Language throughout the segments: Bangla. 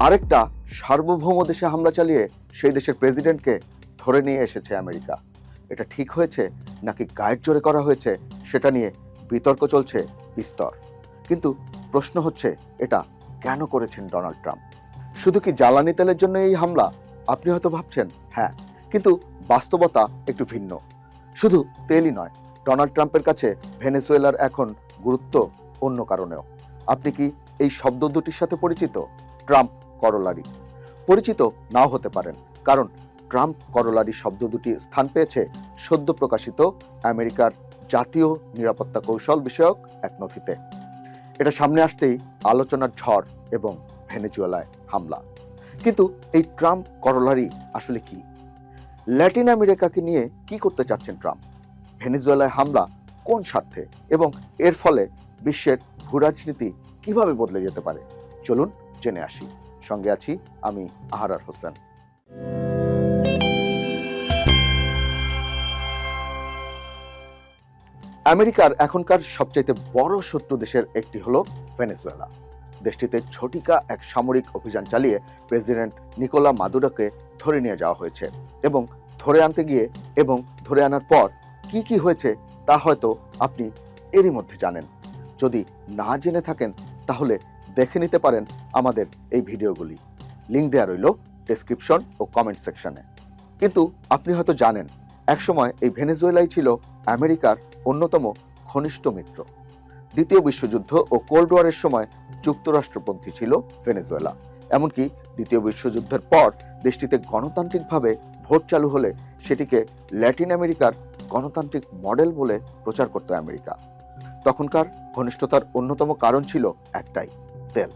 আরেকটা সার্বভৌম দেশে হামলা চালিয়ে সেই দেশের প্রেসিডেন্টকে ধরে নিয়ে এসেছে আমেরিকা। এটা ঠিক হয়েছে নাকি গায়ের জোরে করা হয়েছে সেটা নিয়ে বিতর্ক চলছে বিস্তর। কিন্তু প্রশ্ন হচ্ছে, এটা কেন করেছেন ডোনাল্ড ট্রাম্প? শুধু কি জ্বালানি তেলের জন্য এই হামলা? আপনি হয়তো ভাবছেন হ্যাঁ, কিন্তু বাস্তবতা একটু ভিন্ন। শুধু তেলই নয়, ডোনাল্ড ট্রাম্পের কাছে ভেনেজুয়েলার এখন গুরুত্ব অন্য কারণেও। আপনি কি এই শব্দ দুটির সাথে পরিচিত? Trump corollary. পরিচিত নাও হতে পারেন, কারণ ট্রাম্প করোলারি শব্দ দুটি স্থান পেয়েছে সদ্য প্রকাশিত আমেরিকার জাতীয় নিরাপত্তা কৌশল বিষয়ক এক নথিতে। এটা সামনে আসতেই আলোচনার ঝড় এবং ভেনেজুয়েলায় হামলা। কিন্তু এই ট্রাম্প করোলারি আসলে কি? ল্যাটিন আমেরিকাকে নিয়ে কি করতে চাচ্ছেন ট্রাম্প? ভেনেজুয়েলায় হামলা কোন স্বার্থে এবং এর ফলে বিশ্বের ভূরাজনীতি কিভাবে বদলে যেতে পারে? চলুন জেনে আসি। সঙ্গে আছি আমি আহারার হোসেন। আমেরিকার এখনকার সবচাইতে বড় শত্রু দেশের একটি হলো ভেনেজুয়েলা। দেশটিতে ঝটিকা এক সামরিক অভিযান চালিয়ে প্রেসিডেন্ট নিকোলা মাদুরোকে ধরে নিয়ে যাওয়া হয়েছে এবং ধরে আনতে গিয়ে এবং ধরে আনার পর কি কি হয়েছে তা হয়তো আপনি এরই মধ্যে জানেন। যদি না জেনে থাকেন তাহলে দেখে নিতে পারেন আমাদের এই ভিডিওগুলি। লিংক দেওয়া রইল ডেসক্রিপশন ও কমেন্ট সেকশনে। কিন্তু আপনি হয়তো জানেন, একসময় এই ভেনেজুয়েলাই ছিল আমেরিকার অন্যতম ঘনিষ্ঠ মিত্র। দ্বিতীয় বিশ্বযুদ্ধ ও কোল্ড ওয়ারের সময় যুক্তরাষ্ট্রপন্থী ছিল ভেনেজুয়েলা। এমনকি দ্বিতীয় বিশ্বযুদ্ধের পর দেশটিতে গণতান্ত্রিকভাবে ভোট চালু হলে সেটিকে ল্যাটিন আমেরিকার গণতান্ত্রিক মডেল বলে প্রচার করত আমেরিকা। তখনকার ঘনিষ্ঠতার অন্যতম কারণ ছিল একটাই, তেল।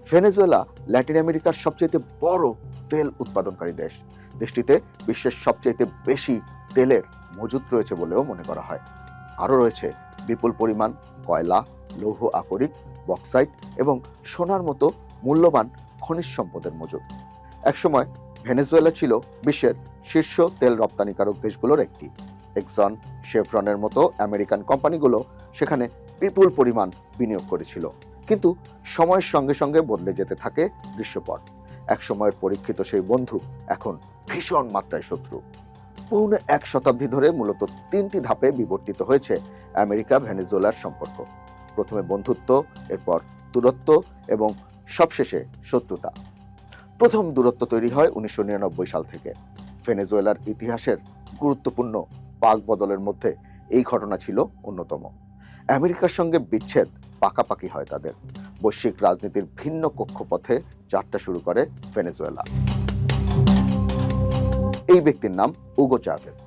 ভেনেজুয়েলা ল্যাটিন আমেরিকার সবচেয়ে বড় তেল উৎপাদনকারী দেশ। দেশটিতে বিশ্বের সবচেয়ে বেশি তেলের মজুত রয়েছে বলেও মনে করা হয়। আরও রয়েছে বিপুল পরিমাণ কয়লা, লৌহ আকরিক, বক্সাইট এবং সোনার মতো মূল্যবান খনিজ সম্পদের মজুত। একসময় ভেনেজুয়েলা ছিল বিশ্বের শীর্ষ তেল রপ্তানিকারক দেশগুলোর একটি। এক্সন, শেভরনের মতো আমেরিকান কোম্পানিগুলো সেখানে বিপুল পরিমাণ বিনিয়োগ করেছিল। কিন্তু সময়ের সঙ্গে সঙ্গে বদলে যেতে থাকে দৃশ্যপট। একসময়ের পরীক্ষিত সেই বন্ধু এখন ভীষণ মাত্রায় শত্রু। পৌনে এক শতাব্দী ধরে মূলত তিনটি ধাপে বিবর্তিত হয়েছে আমেরিকা ভেনেজুয়েলার সম্পর্ক। প্রথমে বন্ধুত্ব, এরপর দূরত্ব এবং সবশেষে শত্রুতা। প্রথম দূরত্ব তৈরি হয় 1999 সাল থেকে। ভেনেজুয়েলার ইতিহাসের গুরুত্বপূর্ণ পাক বদলের মধ্যে এই ঘটনা ছিল অন্যতম। আমেরিকার সঙ্গে বিচ্ছেদ পাকাপাকি হয় তাদের। বৈশ্বিক রাজনীতির ভিন্ন কক্ষপথে যাত্রা শুরু করে ভেনেজুয়েলা। এই ব্যক্তির নাম উগো চাভেজ।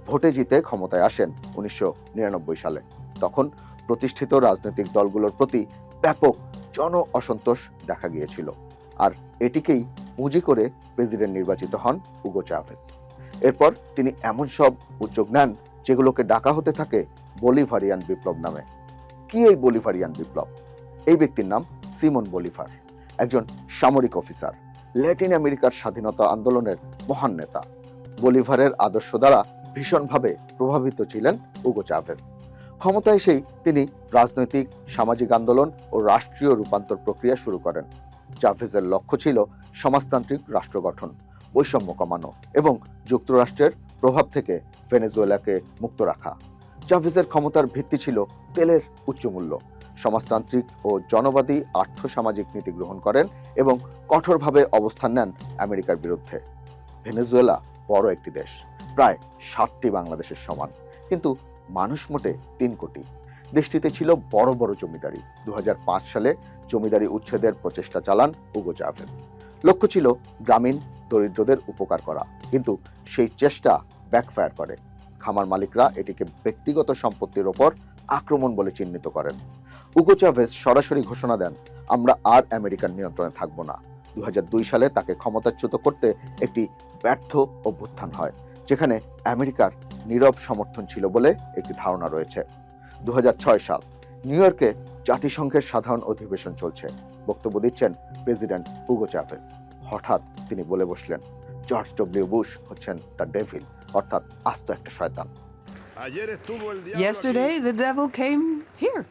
ভোটে জিতে ক্ষমতায় আসেন 1999 সালে। তখন প্রতিষ্ঠিত রাজনৈতিক দলগুলোর প্রতি ব্যাপক জন অসন্তোষ দেখা গিয়েছিল, আর এটিকেই পুঁজি করে প্রেসিডেন্ট নির্বাচিত হন উগো চাভেজ। এরপর তিনি এমন সব উদ্যোগ নেন যেগুলোকে ডাকা হতে থাকে বলিভারিয়ান বিপ্লব নামে। কি এই বলিভারিয়ান বিপ্লব? এই ব্যক্তির নাম সিমন বলিভার, একজন সামরিক অফিসার, ল্যাটিন আমেরিকার স্বাধীনতা আন্দোলনের মহান নেতা। বলিভারের আদর্শ দ্বারা ভীষণভাবে প্রভাবিত ছিলেন উগো চাভেজ। ক্ষমতায় এসেই তিনি রাজনৈতিক, সামাজিক আন্দোলন ও রাষ্ট্রীয় রূপান্তর প্রক্রিয়া শুরু করেন। চাভেজের লক্ষ্য ছিল সমাজতান্ত্রিক রাষ্ট্র গঠন, বৈষম্য কমানো এবং যুক্তরাষ্ট্রের প্রভাব থেকে ভেনেজুয়েলাকে মুক্ত রাখা। চাভেজের ক্ষমতার ভিত্তি ছিল তেলের উচ্চ মূল্য। সমাজতান্ত্রিক ও জনবাদী আর্থসামাজিক নীতি গ্রহণ করেন এবং কঠোরভাবে অবস্থান নেন আমেরিকার বিরুদ্ধে। ভেনেজুয়েলা বড় একটি দেশ, প্রায় 60টি বাংলাদেশের সমান, কিন্তু মানুষ মোটে 3 কোটি। দেশটিতে ছিল বড় বড় জমিদারি। 2005 সালে জমিদারি উচ্ছেদের প্রচেষ্টা চালান উগো চাভেজ। লক্ষ্য ছিল গ্রামীণ দরিদ্রদের উপকার করা, কিন্তু সেই চেষ্টা ব্যাকফায়ার করে। খামার মালিকরা এটিকে ব্যক্তিগত সম্পত্তির ওপর আক্রমণ বলে চিহ্নিত করেন। উগো চাভেজ সরাসরি ঘোষণা দেন, আমরা আর আমেরিকার নিয়ন্ত্রণে থাকব না। 2002 সালে তাকে ক্ষমতাচ্যুত করতে একটি ব্যর্থ অভ্যুত্থান হয়, যেখানে আমেরিকার নীরব সমর্থন ছিল বলে একটি ধারণা রয়েছে। 2006 সাল, নিউ ইয়র্কে জাতিসংঘের সাধারণ অধিবেশন চলছে। বক্তব্য দিচ্ছেন প্রেসিডেন্ট উগো চাভেজ। হঠাৎ তিনি বলে বসলেন, জর্জ ডব্লিউ বুশ হচ্ছেন দ্য ডেভিল, অর্থাৎ আস্ত একটা শয়তান। Yesterday, the devil came here.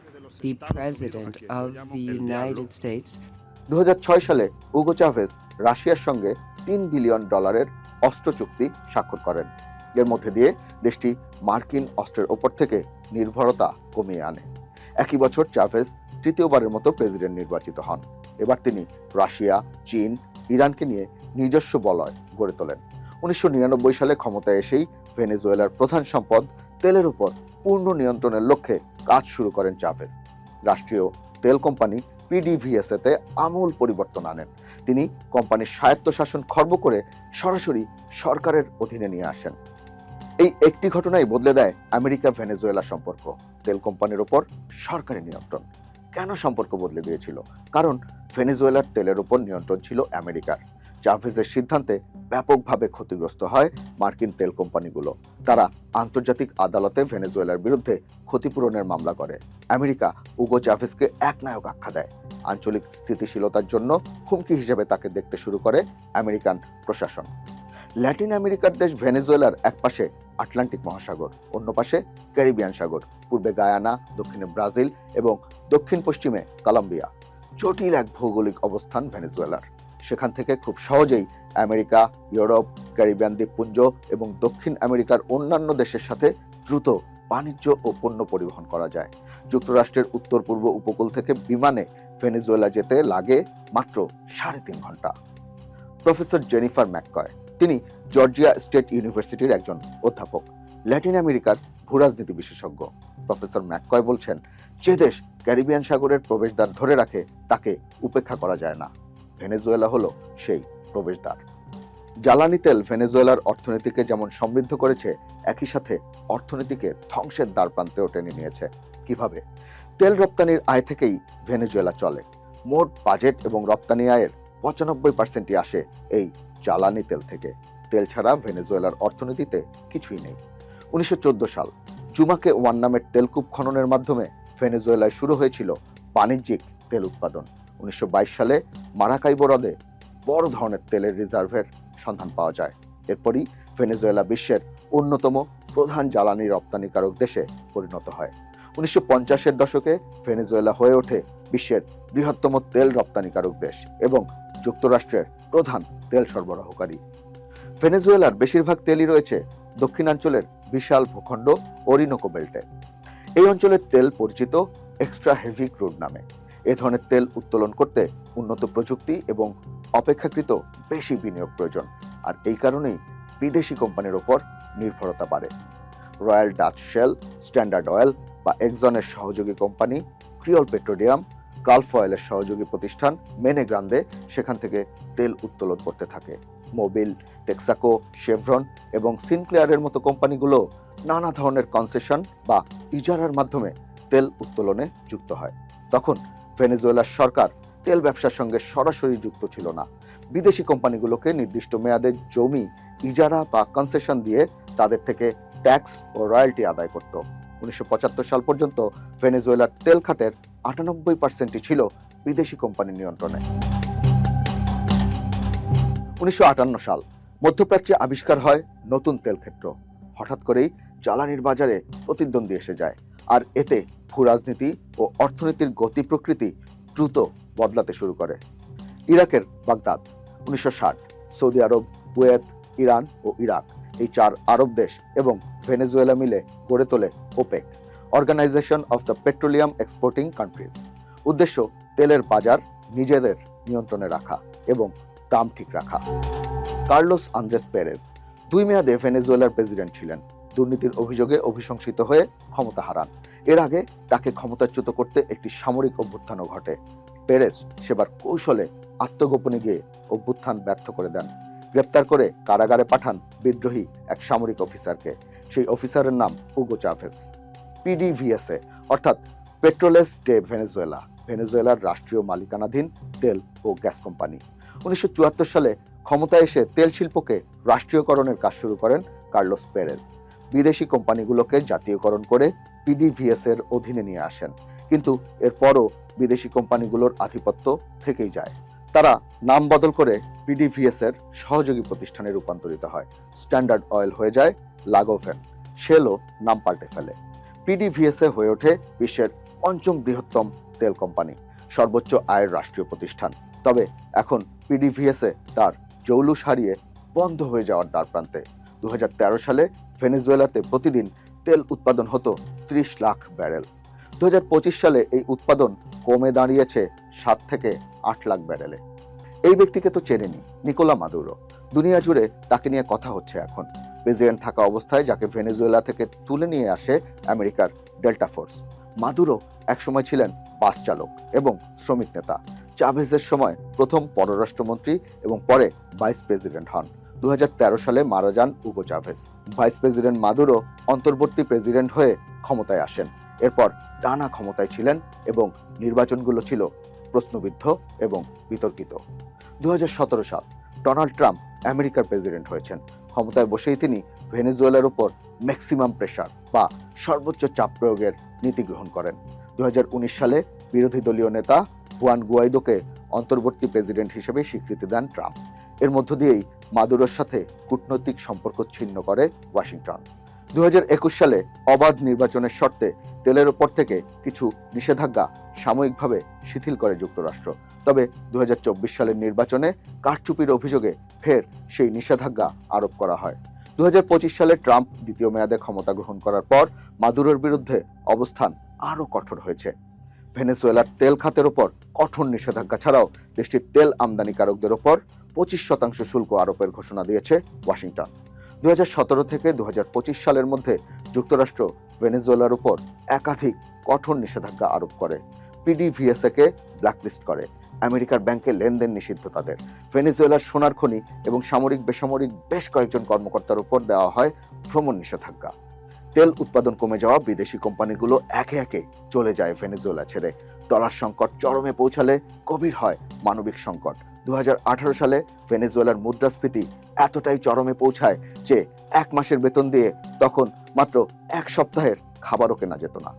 The President of the United States. 2006 সালে উগো চাভেজ রাশিয়ার সঙ্গে $3 বিলিয়ন অস্ত্র চুক্তি স্বাক্ষর করেন। এর মধ্যে দিয়ে দেশটি মার্কিন অস্ত্রের ওপর থেকে নির্ভরতা কমিয়ে আনে। একই বছর চাভেজ তৃতীয়বারের মতো প্রেসিডেন্ট নির্বাচিত হন। এবার তিনি রাশিয়া, চীন, ইরানকে নিয়ে নিজস্ব বলয় গড়ে তোলেন। 1999 সালে ক্ষমতায় এসেই ভেনেজুয়েলার প্রধান সম্পদ তেলের উপর পূর্ণ নিয়ন্ত্রণের লক্ষ্যে কাজ শুরু করেন চাভেজ। রাষ্ট্রীয় তেল কোম্পানি পিডিভিএসএতে আমূল পরিবর্তন আনেন। তিনি কোম্পানির স্বায়ত্তশাসন খর্ব করে সরাসরি সরকারের অধীনে নিয়ে আসেন। এই একটি ঘটনাই বদলে দেয় আমেরিকা ভেনেজুয়েলা সম্পর্ক। তেল কোম্পানির ওপর সরকারি নিয়ন্ত্রণ। কেন সম্পর্ক বদলে দিয়েছিল? কারণ ভেনেজুয়েলার তেলের উপর নিয়ন্ত্রণ ছিল আমেরিকার। চাভেজের সিদ্ধান্তে ব্যাপকভাবে ক্ষতিগ্রস্ত হয় মার্কিন তেল কোম্পানিগুলো। তারা আন্তর্জাতিক আদালতে ভেনেজুয়েলার বিরুদ্ধে ক্ষতিপূরণের মামলা করে। আমেরিকা উগো চাভেজকে একনায়ক আখ্যা দেয়। আঞ্চলিক স্থিতিশীলতার জন্য হুমকি হিসেবে তাকে দেখতে শুরু করে আমেরিকান প্রশাসন। ল্যাটিন আমেরিকার দেশ ভেনেজুয়েলার এক পাশে আটলান্টিক মহাসাগর, অন্য পাশে ক্যারিবিয়ান সাগর, পূর্বে গায়ানা, দক্ষিণে ব্রাজিল এবং দক্ষিণ পশ্চিমে কলম্বিয়া। জটিল এক ভৌগোলিক অবস্থান ভেনেজুয়েলার। সেখান থেকে খুব সহজেই আমেরিকা, ইউরোপ, ক্যারিবিয়ান দ্বীপপুঞ্জ এবং দক্ষিণ আমেরিকার অন্যান্য দেশের সাথে দ্রুত বাণিজ্য ও পণ্য পরিবহন করা যায়। যুক্তরাষ্ট্রের উত্তর পূর্ব উপকূল থেকে বিমানে ভেনেজুয়েলা যেতে লাগে মাত্র 3.5 ঘন্টা। প্রফেসর জেনিফার ম্যাককয়, তিনি জর্জিয়া স্টেট ইউনিভার্সিটির একজন অধ্যাপক, ল্যাটিন আমেরিকার ভূরাজনীতি বিশেষজ্ঞ। প্রফেসর ম্যাককয় বলছেন, যে দেশ ক্যারিবিয়ান সাগরের প্রবেশদ্বার ধরে রাখে তাকে উপেক্ষা করা যায় না। ভেনেজুয়েলা হলো সেই প্রবেশদ্বার। জ্বালানি তেল ভেনেজুয়েলার অর্থনীতিকে যেমন সমৃদ্ধ করেছে, একই সাথে অর্থনীতিকে ধ্বংসের দ্বারপ্রান্তেও টেনে নিয়েছে। কিভাবে? তেল রপ্তানির আয় থেকেই ভেনেজুয়েলা চলে। মোট বাজেট এবং রপ্তানি আয়ের 95% আসে এই জ্বালানি তেল থেকে। তেল ছাড়া ভেনেজুয়েলার অর্থনীতিতে কিছুই নেই। 1914 সাল জুমাকে ওয়ান নামের তেলকূপ খননের মাধ্যমে ভেনেজুয়েলায় শুরু হয়েছিল বাণিজ্যিক তেল উৎপাদন। 1922 সালে মারাকাইবো হ্রদে বড় ধরনের তেলের রিজার্ভের সন্ধান পাওয়া যায়। এরপরই ভেনেজুয়েলা বিশ্বের অন্যতম প্রধান জ্বালানি রপ্তানিকারক দেশে পরিণত হয়। 1950-এর দশকে ভেনেজুয়েলা হয়ে ওঠে বিশ্বের বৃহত্তম তেল রপ্তানিকারক দেশ এবং যুক্তরাষ্ট্রের প্রধান তেল সরবরাহকারী। ভেনেজুয়েলার বেশিরভাগ তেলই রয়েছে দক্ষিণাঞ্চলের বিশাল ভূখণ্ড ওরিনোকো বেল্টে। এই অঞ্চলের তেল পরিচিত এক্সট্রা হেভি ক্রুড নামে। এ ধরনের তেল উত্তোলন করতে উন্নত প্রযুক্তি এবং অপেক্ষাকৃত বেশি বিনিয়োগ প্রয়োজন, আর এই কারণেই বিদেশি কোম্পানির ওপর নির্ভরতা বাড়ে। Royal Dutch Shell, Standard Oil বা এক্সনের সহযোগী কোম্পানি, ক্রিওল পেট্রোলিয়াম, গালফ অয়েলের সহযোগী প্রতিষ্ঠান মেনে গ্রান্দে সেখান থেকে তেল উত্তোলন করতে থাকে। মোবিল, টেক্সাকো, শেভরন এবং সিনক্লেয়ারের মতো কোম্পানিগুলো নানা ধরনের কনসেশন বা ইজারার মাধ্যমে তেল উত্তোলনে যুক্ত হয়। তখন ভেনেজুয়েলার সরকার তেল ব্যবসার সঙ্গে সরাসরি যুক্ত ছিল না। বিদেশি কোম্পানিগুলোকে নির্দিষ্ট মেয়াদে জমি ইজারা বা কনসেশন দিয়ে তাদের থেকে ট্যাক্স ও রয়্যালটি আদায় করত। 1975 সাল পর্যন্ত ভেনেজুয়েলার তেল খাতের 98% ছিল বিদেশি কোম্পানির নিয়ন্ত্রণে। 1958 সাল মধ্যপ্রাচ্যে আবিষ্কার হয় নতুন তেল ক্ষেত্র। হঠাৎ করেই জ্বালানির বাজারে প্রতিদ্বন্দ্বী এসে যায়, আর এতে ভূরাজনীতি ও অর্থনীতির গতি প্রকৃতি দ্রুত বদলাতে শুরু করে। ইরাকের বাগদাদ 1960, সৌদি আরব, কুয়েত, ইরান ও ইরাক, এই 4 আরব দেশ এবং ভেনেজুয়েলা মিলে গড়ে তোলে OPEC, organization of the petroleum exporting countries. উদ্দেশ্য তেলের বাজার নিজেদের নিয়ন্ত্রণে রাখা এবং দাম ঠিক রাখা। কার্লোস আন্দ্রেস পেরেজ 2 মেয়াদে ভেনেজুয়েলার প্রেসিডেন্ট ছিলেন। দুর্নীতির অভিযোগে অভিশংসিত হয়ে ক্ষমতা হারান। এর আগে তাকে ক্ষমতাচ্যুত করতে একটি সামরিক অভ্যুত্থানও ঘটে। পেরেজ সেবার কৌশলে আত্মগোপনে গিয়ে অভ্যুত্থান ব্যর্থ করে দেন। গ্রেপ্তার করে কারাগারে পাঠান বিদ্রোহী এক সামরিক অফিসারকে। সেই অফিসারের নাম হুগো চাভেজ। পিডিভিএসএ অর্থাৎ পেট্রোলেস ডে ভেনেজুয়েলা, ভেনেজুয়েলার রাষ্ট্রীয় মালিকানাধীন তেল ও গ্যাস কোম্পানি। 1974 সালে ক্ষমতায় এসে তেল শিল্পকে রাষ্ট্রীয়করণের কাজ শুরু করেন কার্লোস পেরেজ। বিদেশি কোম্পানিগুলোকে জাতীয়করণ করে পিডিভিএস এর অধীনে নিয়ে আসেন, কিন্তু এরপরও বিদেশি কোম্পানিগুলোর আধিপত্য থেকেই যায়। তারা নাম বদল করে পিডিভিএস এর সহযোগী প্রতিষ্ঠানে রূপান্তরিত হয়। স্ট্যান্ডার্ড অয়েল হয়ে যায় লাগোভেন, শেলও নাম পাল্টে ফেলে। পিডিভিএসএ হয়ে ওঠে বিশ্বের 5ম বৃহত্তম তেল কোম্পানি, সর্বোচ্চ আয়ের রাষ্ট্রীয় প্রতিষ্ঠান। তবে এখন পিডিভিএসএ তার জৌলুস হারিয়ে বন্ধ হয়ে যাওয়ার দ্বারপ্রান্তে। 2013 সালে ভেনেজুয়েলাতে প্রতিদিন তেল উৎপাদন হতো 30 লাখ ব্যারেল। 2025 সালে এই উৎপাদন কমে দাঁড়িয়েছে 7 থেকে 8 লাখ ব্যারেলে। এই ব্যক্তিকে তো চেনেনি, নিকোলা মাদুরো। দুনিয়া জুড়ে তাকে নিয়ে কথা হচ্ছে এখন। প্রেসিডেন্ট থাকা অবস্থায় যাকে ভেনেজুয়েলা থেকে তুলে নিয়ে আসে আমেরিকার ডেল্টা ফোর্স। মাদুরো একসময় ছিলেন বাস চালক এবং শ্রমিক নেতা। চাভেজের সময় প্রথম পররাষ্ট্রমন্ত্রী এবং পরে ভাইস প্রেসিডেন্ট হন। 2013 সালে মারা যান Hugo Chavez. Vice president Maduro অন্তর্বর্তী প্রেসিডেন্ট হয়ে ক্ষমতায় আসেন। এরপর টানা ক্ষমতায় ছিলেন এবং নির্বাচনগুলো ছিল প্রশ্নবিদ্ধ এবং বিতর্কিত। 2017 সাল ডোনাল্ড ট্রাম্প আমেরিকার প্রেসিডেন্ট হয়েছেন। ক্ষমতায় বসেই তিনি ভেনেজুয়েলার উপর ম্যাক্সিমাম প্রেসার বা সর্বোচ্চ চাপ প্রয়োগের নীতি গ্রহণ করেন। 2019 সালে বিরোধী দলীয় নেতা হুয়ান গুয়াইদোকে অন্তর্বর্তী প্রেসিডেন্ট হিসেবে স্বীকৃতি দেন ট্রাম্প। এর মধ্য দিয়েই মাদুরোর সাথে কূটনৈতিক সম্পর্ক ছিন্ন করে ওয়াশিংটন। 2021 সালে অবাধ নির্বাচনের শর্তে তেলের উপর থেকে কিছু নিষেধাজ্ঞা সাময়িকভাবে শিথিল করে যুক্তরাষ্ট্র। তবে 2024 সালের নির্বাচনে কারচুপির অভিযোগে ফের সেই নিষেধাজ্ঞা আরোপ করা হয়। 2025 সালে ট্রাম্প দ্বিতীয় মেয়াদে ক্ষমতা গ্রহণ করার পর মাদুরোর বিরুদ্ধে অবস্থান আরও কঠোর হয়েছে। ভেনেজুয়েলার তেল খাতের ওপর কঠোর নিষেধাজ্ঞা ছাড়াও দেশটির তেল আমদানিকারকদের ওপর 25% শুল্ক আরোপের ঘোষণা দিয়েছে ওয়াশিংটন। 2017 থেকে 2025 সালের মধ্যে যুক্তরাষ্ট্র ভেনেজুয়েলার উপর একাধিক কঠোর নিষেধাজ্ঞা আরোপ করে। পিডিভিএসএ কে ব্ল্যাকলিস্ট করে। আমেরিকার ব্যাংকে লেনদেন নিষিদ্ধ তাদের। ভেনেজুয়েলার সোনার খনি এবং সামরিক বেসামরিক বেশ কয়েকজন কর্মকর্তার উপর দেওয়া হয় ভ্রমণ নিষেধাজ্ঞা। তেল উৎপাদন কমে যাওয়া বিদেশি কোম্পানিগুলো একে একে চলে যায় ভেনেজুয়েলা ছেড়ে। ডলার সংকট চরমে পৌঁছালে গভীর হয় মানবিক সংকট। 2018 সালে ভেনেজুয়েলার মুদ্রাস্ফীতি এতটাই চরমে পৌঁছায় যে 1 মাসের বেতন দিয়ে তখন মাত্র 1 সপ্তাহের খাবারও কেনা যেত না।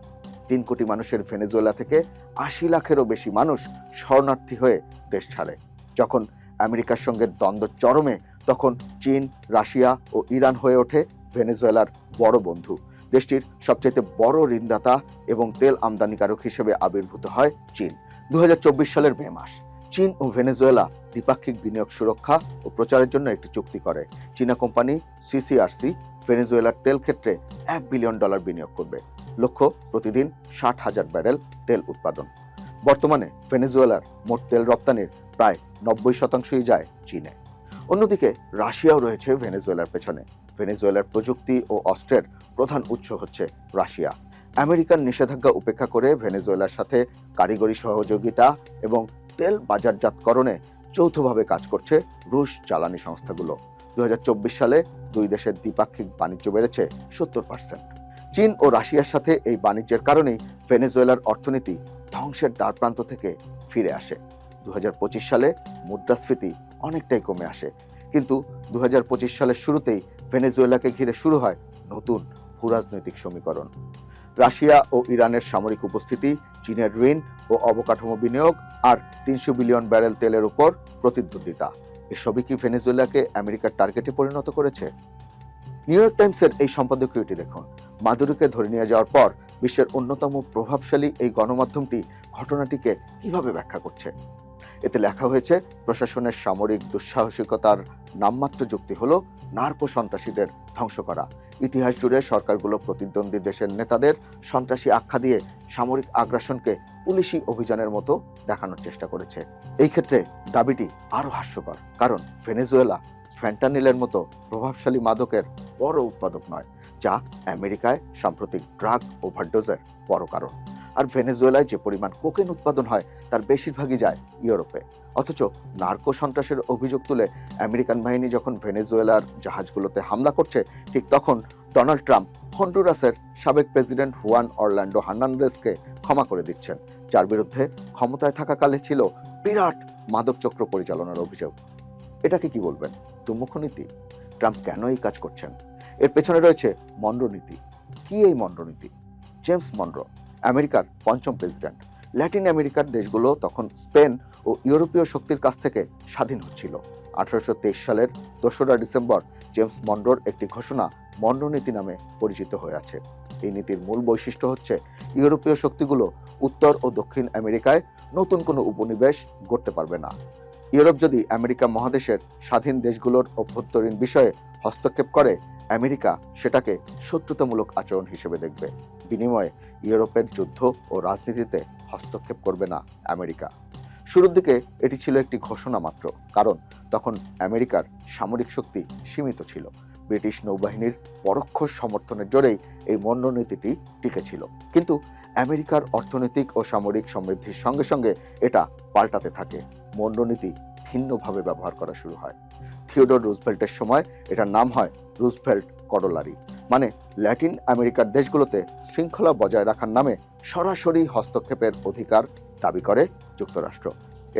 3 কোটি মানুষের ভেনেজুয়েলা থেকে 80 লাখেরও বেশি মানুষ শরণার্থী হয়ে দেশ ছাড়ে। যখন আমেরিকার সঙ্গে দ্বন্দ্ব চরমে, তখন চীন, রাশিয়া ও ইরান হয়ে ওঠে ভেনেজুয়েলার বড় বন্ধু। দেশটির সবচেয়ে বড় ঋণদাতা এবং তেল আমদানিকারক হিসেবে আবির্ভূত হয় চীন। 2024 সালের মে মাস চীন ও ভেনেজুয়েলা দ্বিপাক্ষিক বিনিয়োগ সুরক্ষা ও প্রচারের জন্য একটি চুক্তি করে। চীনা কোম্পানি সিসিআরসি ভেনেজুয়েলার তেল ক্ষেত্রে $1 বিলিয়ন বিনিয়োগ করবে। লক্ষ্য প্রতিদিন 60,000 ব্যারেল তেল উৎপাদন। বর্তমানে ভেনেজুয়েলার মোট তেল রপ্তানির প্রায় 90% যায় চীনে। অন্যদিকে রাশিয়াও রয়েছে ভেনেজুয়েলার পেছনে। ভেনেজুয়েলার প্রযুক্তি ও অস্ত্রের প্রধান উৎস হচ্ছে রাশিয়া। আমেরিকান নিষেধাজ্ঞা উপেক্ষা করে ভেনেজুয়েলার সাথে কারিগরি সহযোগিতা এবং তেল বাজারজাতকরণে যৌথভাবে কাজ করছে রুশ জ্বালানি সংস্থাগুলো। 2024 সালে দুই দেশের দ্বিপাক্ষিক বাণিজ্য বেড়েছে 70%। চীন ও রাশিয়ার সাথে এই বাণিজ্যের কারণেই ভেনেজুয়েলার অর্থনীতি ধ্বংসের দ্বারপ্রান্ত থেকে ফিরে আসে। 2025 সালে মুদ্রাস্ফীতি অনেকটাই কমে আসে, কিন্তু 2025 সালের শুরুতেই ভেনেজুয়েলাকে ঘিরে শুরু হয় নতুন ভূরাজনৈতিক সমীকরণ। রাশিয়া ও ইরানের সামরিক উপস্থিতি, চীনের ঋণ ও অবকাঠামো বিনিয়োগ আর 300 বিলিয়ন ব্যারেল তেলের উপর প্রতিদ্বন্দ্বিতা, এসবই কি ভেনেজুয়েলাকে আমেরিকার টার্গেটে পরিণত করেছে? নিউ ইয়র্ক টাইমসের এই সম্পাদকীয়টি দেখুন। মাদুরোকে ধরে নিয়ে যাওয়ার পর বিশ্বের অন্যতম প্রভাবশালী এই গণমাধ্যমটি ঘটনাটিকে কিভাবে ব্যাখ্যা করছে। এতে লেখা হয়েছে, প্রশাসনের সামরিক দুঃসাহসিকতার নামমাত্র যুক্তি হলো নার্কো সন্ত্রাসীদের ধ্বংস করা। ইতিহাস জুড়ে সরকারগুলো প্রতিদ্বন্দ্বী দেশের নেতাদের সন্ত্রাসী আখ্যা দিয়ে সামরিক আগ্রাসনকে পুলিশি অভিযানের মতো দেখানোর চেষ্টা করেছে। এই ক্ষেত্রে দাবিটি আরও হাস্যকর, কারণ ভেনেজুয়েলা ফ্যান্টানিলের মতো প্রভাবশালী মাদকের বড় উৎপাদক নয়, যা আমেরিকায় সাম্প্রতিক ড্রাগ ওভারডোজের বড় কারণ। আর ভেনেজুয়েলায় যে পরিমাণ কোকেন উৎপাদন হয় তার বেশিরভাগই যায় ইউরোপে। অথচ নার্কো সন্ত্রাসের অভিযোগ তুলে আমেরিকান বাহিনী যখন ভেনেজুয়েলার জাহাজগুলোতে হামলা করছে, ঠিক তখন ডোনাল্ড ট্রাম্প হন্ডুরাসের সাবেক প্রেসিডেন্ট হুয়ান অরল্যান্ডো হার্নান্দেজকে ক্ষমা করে দিচ্ছেন, যার বিরুদ্ধে ক্ষমতায় থাকাকালে ছিল বিরাট মাদক চক্র পরিচালনার অভিযোগ। এটাকে কি বলবেন? দুমুখ নীতি? ট্রাম্প কেন এই কাজ করছেন? এর পেছনে রয়েছে মনরো নীতি। কি এই মনরো নীতি? জেমস মনরো আমেরিকার 5ম প্রেসিডেন্ট। ল্যাটিন আমেরিকার দেশগুলো তখন স্পেন ও ইউরোপীয় শক্তির কাছ থেকে স্বাধীন হচ্ছিল। 1823 সালের 2রা ডিসেম্বর জেমস মনরোর একটি ঘোষণা মনরো নীতি নামে পরিচিত হয়ে আছে। এই নীতির মূল বৈশিষ্ট্য হচ্ছে ইউরোপীয় শক্তিগুলো উত্তর ও দক্ষিণ আমেরিকায় নতুন কোনো উপনিবেশ গড়তে পারবে না। ইউরোপ যদি আমেরিকা মহাদেশের স্বাধীন দেশগুলোর অভ্যন্তরীণ বিষয়ে হস্তক্ষেপ করে, আমেরিকা সেটাকে শত্রুতামূলক আচরণ হিসেবে দেখবে। বিনিময়ে ইউরোপের যুদ্ধ ও রাজনীতিতে হস্তক্ষেপ করবে না আমেরিকা। শুরুর দিকে এটি ছিল একটি ঘোষণা মাত্র, কারণ তখন আমেরিকার সামরিক শক্তি সীমিত ছিল। ব্রিটিশ নৌবাহিনীর পরোক্ষ সমর্থনের জোরেই এই মণ্ডনীতিটি টিকে ছিল। কিন্তু আমেরিকার অর্থনৈতিক ও সামরিক সমৃদ্ধির সঙ্গে সঙ্গে এটা পাল্টাতে থাকে। মণ্ডনীতি ভিন্নভাবে ব্যবহার করা শুরু হয়। থিওডোর রুজভেল্টের সময় এটার নাম হয় রুজভেল্ট করোলারি, মানে ল্যাটিন আমেরিকার দেশগুলোতে শৃঙ্খলা বজায় রাখার নামে সরাসরি হস্তক্ষেপের অধিকার দাবি করে যুক্তরাষ্ট্র।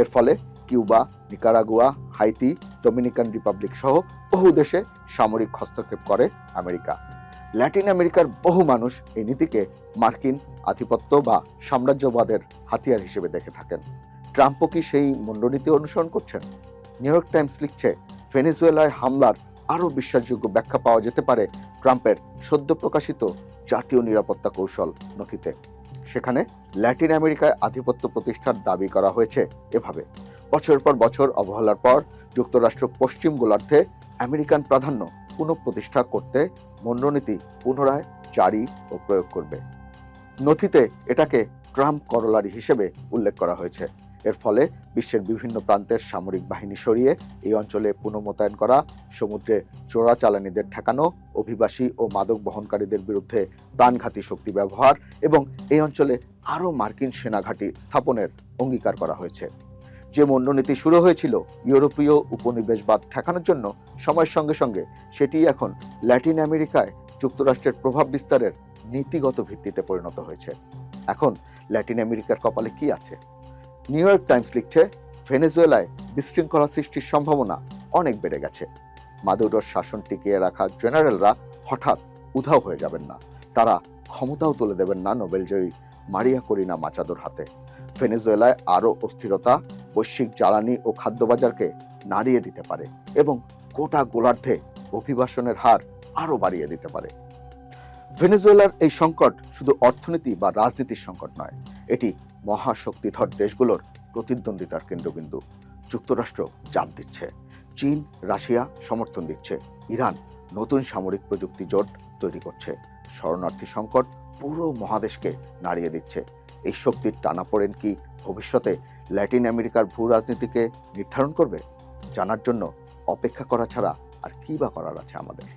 এর ফলে Cuba, Nicaragua, Haiti, Dominican Republic সহ বহু দেশে সামরিক হস্তক্ষেপ করে আমেরিকা। ল্যাটিন আমেরিকার বহু মানুষ এই নীতিকে মার্কিন আধিপত্য বা সাম্রাজ্যবাদের হাতিয়ার হিসেবে দেখে থাকেন। ট্রাম্পও কি সেই মণ্ডনীতি অনুসরণ করছেন? নিউ ইয়র্ক টাইমস লিখছে, ভেনেজুয়েলায় হামলার আরও বিশ্বাসযোগ্য ব্যাখ্যা পাওয়া যেতে পারে ট্রাম্পের সদ্য প্রকাশিত জাতীয় নিরাপত্তা কৌশল নথিতে। সেখানে ল্যাটিন আমেরিকায় আধিপত্য প্রতিষ্ঠার দাবি করা হয়েছে এভাবে: বছর পর বছর অবহেলার পর যুক্তরাষ্ট্র পশ্চিম গোলার্ধে আমেরিকান প্রাধান্য পুনঃপ্রতিষ্ঠা করতে মণ্ডনীতি পুনরায় জারি ও প্রয়োগ করবে। নথিতে এটাকে ট্রাম্প করোলারি হিসেবে উল্লেখ করা হয়েছে। এর ফলে বিশ্বের বিভিন্ন প্রান্তের সামরিক বাহিনী সরিয়ে এই অঞ্চলে পুনঃমোতায়েন করা, সমুদ্রে চোরাচালানিদের ঠেকানো, অভিবাসী ও মাদক বহনকারীদের বিরুদ্ধে প্রাণঘাতী শক্তি ব্যবহার এবং এই অঞ্চলে আরও মার্কিন সেনাঘাঁটি স্থাপনের অঙ্গীকার করা হয়েছে। যে মণ্ডনীতি শুরু হয়েছিল ইউরোপীয় উপনিবেশবাদ ঠেকানোর জন্য, সময়ের সঙ্গে সঙ্গে সেটি এখন ল্যাটিন আমেরিকায় যুক্তরাষ্ট্রের প্রভাব বিস্তারের নীতিগত ভিত্তিতে পরিণত হয়েছে। এখন ল্যাটিন আমেরিকার কপালে কি আছে? নিউ ইয়র্ক টাইমস লিখছে, ভেনেজুয়েলায় বিশৃঙ্খলা সৃষ্টির সম্ভাবনা অনেক বেড়ে গেছে। মাদুরোর শাসন টিকিয়ে রাখা জেনারেলরা হঠাৎ উধাও হয়ে যাবেন না। তারা ক্ষমতাও তুলে দেবেন না নোবেলজয়ী মারিয়া করিনা মাচাদোর হাতে। ভেনেজুয়েলায় আরও অস্থিরতা বৈশ্বিক জ্বালানি ও খাদ্য বাজারকে নাড়িয়ে দিতে পারে এবং গোটা গোলার্ধে অভিবাসনের হার আরও বাড়িয়ে দিতে পারে। ভেনেজুয়েলার এই সংকট শুধু অর্থনীতি বা রাজনীতির সংকট নয়, এটি মহাশক্তিধর দেশগুলোর প্রতিদ্বন্দ্বিতার কেন্দ্রবিন্দু। যুক্তরাষ্ট্র চাপ দিচ্ছে, চীন, রাশিয়া সমর্থন দিচ্ছে, ইরান নতুন সামরিক প্রযুক্তি জোট তৈরি করছে। শরণার্থী সংকট পুরো মহাদেশকে নাড়িয়ে দিচ্ছে। এই শক্তির টানাপোড়েন কি ভবিষ্যতে ল্যাটিন আমেরিকার ভূ রাজনীতিকে নির্ধারণ করবে? জানার জন্য অপেক্ষা করা ছাড়া আর কি বা করার আছে আমাদের?